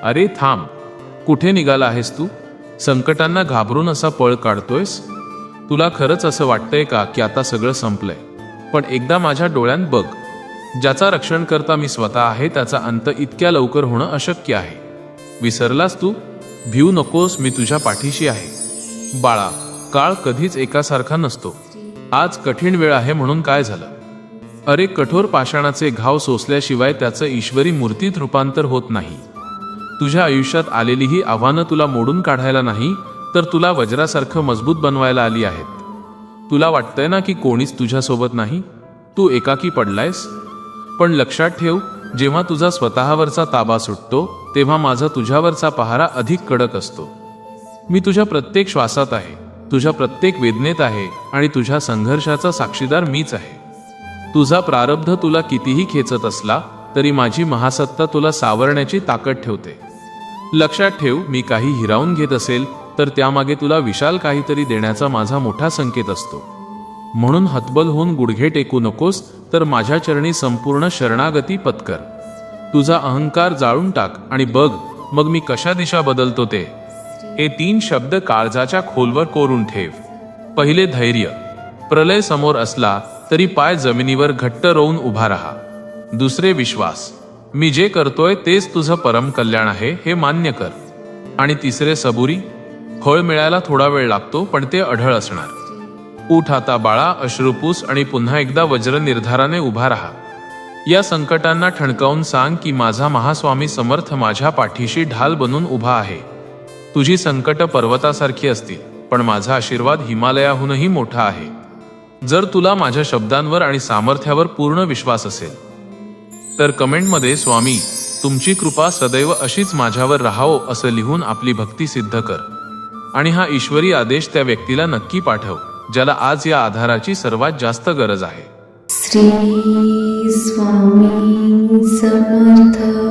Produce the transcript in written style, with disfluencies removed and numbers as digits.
अरे थांब, कुठे निघाला आहेस तू? संकटांना घाबरून असा पळ काढतोयस? तुला खरंच असं वाटतंय का की आता सगळं संपलंय? पण एकदा माझ्या डोळ्यात बघ, ज्याचा रक्षणकर्ता मी स्वतः आहे त्याचा अंत इतक्या लवकर होणं अशक्य आहे. विसरलास तू? भिऊ नकोस, मी तुझ्या पाठीशी आहे. बाळा, काळ कधीच एकासारखा नसतो. आज कठीण वेळ आहे म्हणून काय झालं? अरे, कठोर पाषाणाचे घाव सोसल्याशिवाय त्याचं ईश्वरी मूर्तीत रूपांतर होत नाही. तुझ्या आयुष्यात आलेली ही आव्हानं तुला मोडून काढायला नाही, तर तुला वज्रासारखं मजबूत बनवायला आली आहेत. तुला वाटतंय ना की कोणीच तुझ्यासोबत नाही, तू एकाकी पडलायस. पण लक्षात ठेव, जेव्हा तुझा स्वतःवरचा ताबा सुटतो तेव्हा माझा तुझ्यावरचा पहारा अधिक कडक असतो. मी तुझ्या प्रत्येक श्वासात आहे, तुझ्या प्रत्येक वेदनेत आहे आणि तुझ्या संघर्षाचा साक्षीदार मीच आहे. तुझा प्रारब्ध तुला कितीही खेचत असला तरी माझी महासत्ता तुला सावरण्याची ताकद ठेवते. लक्षात ठेव, मी काही हिरावून घेत असेल तर त्यामागे तुला विशाल काहीतरी देण्याचा माझा मोठा संकेत असतो. म्हणून हतबल होऊन गुडघे टेकू नकोस, तर माझ्या चरणी संपूर्ण शरणागती पत्कर. तुझा अहंकार जाळून टाक आणि बघ मग मी कशा दिशा बदलतो ते. हे 3 शब्द काळजाच्या खोलवर कोरून ठेव. पहिले, धैर्य. प्रलय समोर असला तरी पाय जमिनीवर घट्ट रोवून उभा राहा. दुसरे, विश्वास. मी जे करतोय तेच तुझं परम कल्याण आहे हे मान्य कर. आणि तिसरे, सबुरी. फळ मिळायला थोडा वेळ लागतो पण ते अढळ असणार. उठ आता बाळा, अश्रुपूस आणि पुन्हा एकदा वज्र निर्धाराने उभा राहा. या संकटांना ठणकावून सांग की माझा महास्वामी समर्थ माझ्या पाठीशी ढाल बनून उभा आहे. तुझी संकट पर्वतासारखी असतील, पण माझा आशीर्वाद हिमालयाहूनही मोठा आहे. जर तुला माझ्या शब्दांवर आणि सामर्थ्यावर पूर्ण विश्वास असेल तर कमेंटमध्ये स्वामी तुमची कृपा सदैव अशीच माझ्यावर राहावो असं लिहून आपली भक्ती सिद्ध कर. आणि हा ईश्वरी आदेश त्या व्यक्तीला नक्की पाठव ज्याला आज या आधाराची सर्वात जास्त गरज आहे. श्री स्वामी समर्थ.